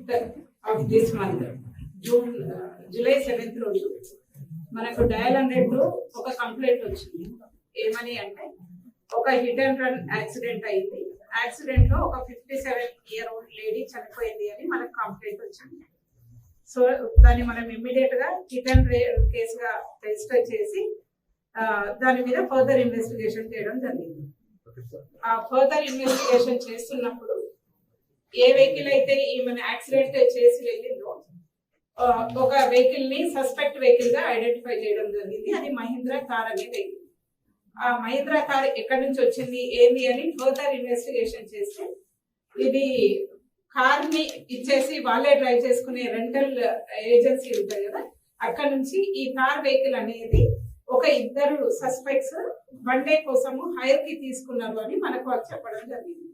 7th of this month July 7th రోజు మనకు dial 100 ఒక కంప్లైంట్ వచ్చింది. ఏమని అంటే ఒక హిట్ అండ్ రన్ యాక్సిడెంట్ అయింది. యాక్సిడెంట్ లో ఒక 57-year-old లేడీ చనిపోయింది అని మనకు కంప్లైంట్ వచ్చింది. సో దాన్ని మనం ఇమ్మీడియట్ గా హిట్ అండ్ కేసుగా రిజిస్టర్ చేసి దాని మీద ఫర్దర్ ఇన్వెస్టిగేషన్ చేయడం జరిగింది. ఆ ఫర్దర్ ఇన్వెస్టిగేషన్ చేస్తున్నప్పుడు ఏ వెహికల్ అయితే ఈమెను యాక్సిడెంట్ చేసి వెళ్ళిందో ఒక వెహికల్ ని సస్పెక్ట్ వెహికల్ గా ఐడెంటిఫై చేయడం జరిగింది. అది మహీంద్రా కార్ అనే వెహికల్. ఆ మహీంద్రా కార్ ఎక్కడి నుంచి వచ్చింది ఏంది అని ఫర్దర్ ఇన్వెస్టిగేషన్ చేస్తే ఇది కార్ ని ఇచ్చేసి వాళ్ళే డ్రైవ్ చేసుకునే రెంటల్ ఏజెన్సీ ఉంటాయి కదా, అక్కడ నుంచి ఈ కార్ వెహికల్ అనేది ఒక 2 సస్పెక్ట్స్ వన్ డే కోసము హైర్ కి తీసుకున్నారు అని మనకు వాళ్ళు చెప్పడం జరిగింది.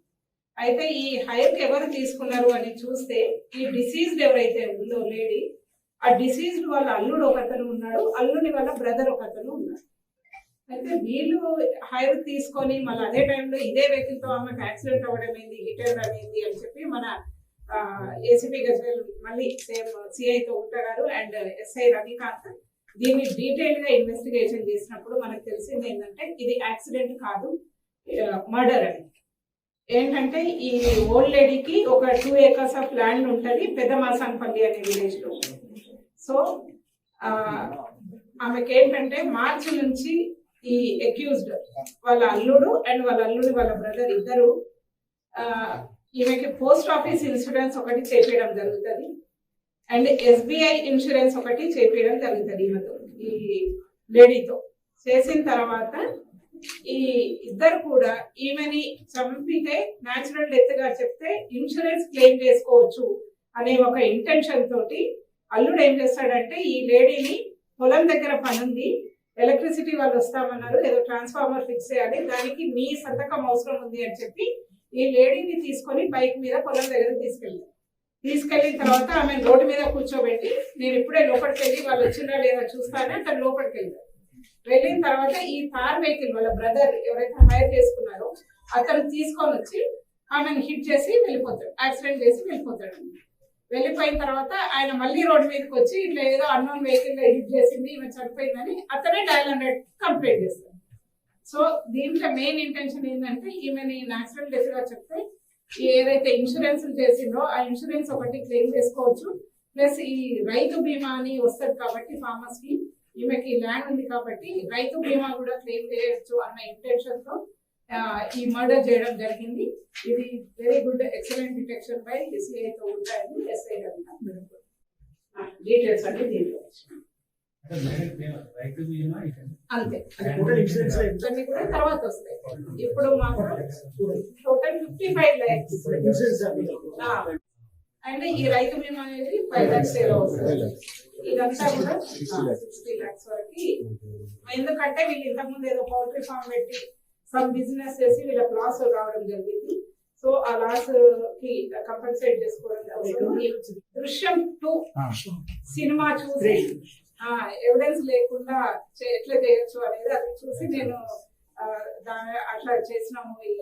అయితే ఈ హైర్ కి ఎవరు తీసుకున్నారు అని చూస్తే ఈ డిసీజ్డ్ ఎవరైతే ఉందో లేడీ, ఆ డిసీజ్డ్ వాళ్ళ అల్లుడు ఒకతను ఉన్నాడు, అల్లుడి వాళ్ళ బ్రదర్ ఒకతను ఉన్నాడు. అయితే వీళ్ళు హైర్ తీసుకొని మళ్ళీ అదే టైంలో ఇదే వెహికల్ తో ఆమెకు యాక్సిడెంట్ అవ్వడం ఏంది, హిట్ అండ్ రన్ ఏంది అని చెప్పి మన ఏసీపీ గజ్వేల్ మళ్ళీ సేమ్ సిఐతో ఉంటారు అండ్ ఎస్ఐ రవికాంత్ దీన్ని డీటెయిల్ గా ఇన్వెస్టిగేషన్ చేసినప్పుడు మనకు తెలిసింది ఏంటంటే ఇది యాక్సిడెంట్ కాదు, మర్డర్ అని. ఏంటంటే ఈ ఓల్డ్ లేడీకి ఒక 2 acres ఆఫ్ ల్యాండ్ ఉంటుంది పెద్ద మాసాన్పల్లి అనే విలేజ్ లో. సో ఆమెకి ఏంటంటే మార్చి నుంచి ఈ అక్యూజ్డ్ వాళ్ళ అల్లుడు అండ్ వాళ్ళ అల్లుడి వాళ్ళ బ్రదర్ ఇద్దరు ఈమెకి పోస్ట్ ఆఫీస్ ఇన్సూరెన్స్ ఒకటి చేపించడం జరుగుతుంది అండ్ SBI ఇన్సూరెన్స్ ఒకటి చేపించడం జరుగుతుంది ఈమెతో, ఈ లేడీతో. చేసిన తర్వాత ఈ ఇద్దరు కూడా ఈమెని చంపితే న్యాచురల్ డెత్ గా చెప్తే ఇన్సూరెన్స్ క్లెయిమ్ చేసుకోవచ్చు అనే ఒక ఇంటెన్షన్ తోటి అల్లుడు ఏం చేస్తాడంటే ఈ లేడీని పొలం దగ్గర పనుంది, ఎలక్ట్రిసిటీ వాళ్ళు వస్తామన్నారు, ఏదో ట్రాన్స్ఫార్మర్ ఫిక్స్ చేయాలి, దానికి మీ సంతకం అవసరం ఉంది అని చెప్పి ఈ లేడీని తీసుకొని బైక్ మీద పొలం దగ్గర తీసుకెళ్ళిన తర్వాత ఆమె రోడ్డు మీద కూర్చోబెట్టి నేను ఇప్పుడే లోపలికి వెళ్ళి వాళ్ళు వచ్చిందా లేదా చూస్తానే అతను లోపలికి వెళ్ళారు. వెళ్ళిన తర్వాత ఈ కార్ వెహికల్ వాళ్ళ బ్రదర్ ఎవరైతే హైర్ చేసుకున్నారో అతను తీసుకొని వచ్చి ఆమెను హిట్ చేసి వెళ్ళిపోతాడు, యాక్సిడెంట్ చేసి వెళ్ళిపోతాడు. వెళ్ళిపోయిన తర్వాత ఆయన మళ్ళీ రోడ్డు మీదకి వచ్చి ఇట్లా ఏదో అన్నోన్ వెహికల్ హిట్ చేసింది ఈమె చనిపోయిందని అతనే డయల్ 100 కంప్లైంట్ చేస్తాడు. సో దీంట్లో మెయిన్ ఇంటెన్షన్ ఏంటంటే ఈమెని న్యాచురల్ డెత్ గా చెప్తే ఏదైతే ఇన్సూరెన్స్ చేసిందో ఆ ఇన్సూరెన్స్ ఒకటి క్లెయిమ్ చేసుకోవచ్చు, ప్లస్ ఈ రైతు బీమా అని వస్తుంది కాబట్టి ఫార్మర్స్ కి ఈమెకి ల్యాండ్ ఉంది కాబట్టి రైతు బీమా కూడా క్లెయిమ్ చేయొచ్చు అన్న ఇంటెన్షన్ తో ఈ మర్డర్ చేయడం జరిగింది. ఇది very good excellent detection by CI తో ఉంటాయని ఎస్ఐ గారు డీటెయిల్స్ అంటే దీంట్లో అంతే అన్ని కూడా తర్వాత వస్తాయి. ఇప్పుడు మాత్రం టోటల్ 55 lakhs అండ్ ఈ రైతు బీమా అనేది 5 lakhs ఏదో వస్తుంది. ఇదంతా కూడా 60 lakhs వరకు. ఎందుకంటే వీళ్ళు ఇంతకుముందు ఏదో పౌల్ట్రీ ఫామ్ పెట్టి సమ్ బిజినెస్ చేసి వీళ్ళకి లాస్ రావడం జరిగింది. సో ఆ లాస్ కి కంపెన్సేట్ చేసుకోవడం కోసం దృశ్యం 2 సినిమా చూసి ఎవిడెన్స్ లేకుండా ఎట్లా చేయొచ్చు అనేది అది చూసి నేను అట్లా చేసినాము. ఈ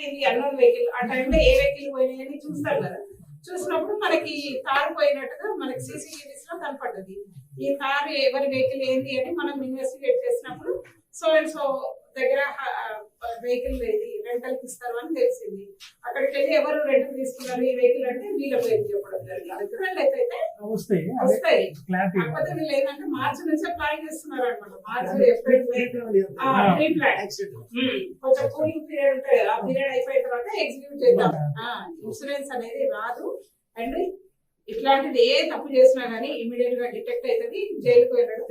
ఇది అన్నోన్ వెహికల్, ఆ టైంలో ఏ వెహికల్ పోయినాయని చూస్తాం కదా, చూసినప్పుడు మనకి కారు పోయినట్టుగా మనకి CCTVs లో కనపడ్డది. ఈ కారు ఎవరి వెహికల్ ఏంది అని మనం ఇన్వెస్టిగేట్ చేసినప్పుడు సో అండ్ సో దగ్గర వెహికల్ రెంటల్ కి ఇస్తారు అని తెలిసింది. అక్కడికి వెళ్ళి ఎవరు రెంట్ తీసుకున్నారు ఈ వెహికల్ అంటే వీళ్ళ పేరు చెప్పడం జరిగింది. అయితే వస్తాయి కాకపోతే వీళ్ళు ఏంటంటే మార్చి నుంచే ప్లాన్ చేస్తున్నారు అనమాట. మార్చి ఏప్రిల్ ప్రీ ప్లాన్ కొంచెం కూలింగ్ పీరియడ్ ఉంటాయి కదా, ఆ పీరియడ్ అయిపోయిన తర్వాత ఎగ్జిక్యూట్ చేద్దాం. ఇన్సూరెన్స్ అనేది రాదు అండ్ ఇట్లాంటిది ఏ తప్పు చేసినా గానీ ఇమీడియట్ గా డిటెక్ట్ అవుతుంది, జైలుకు వెళ్ళడం.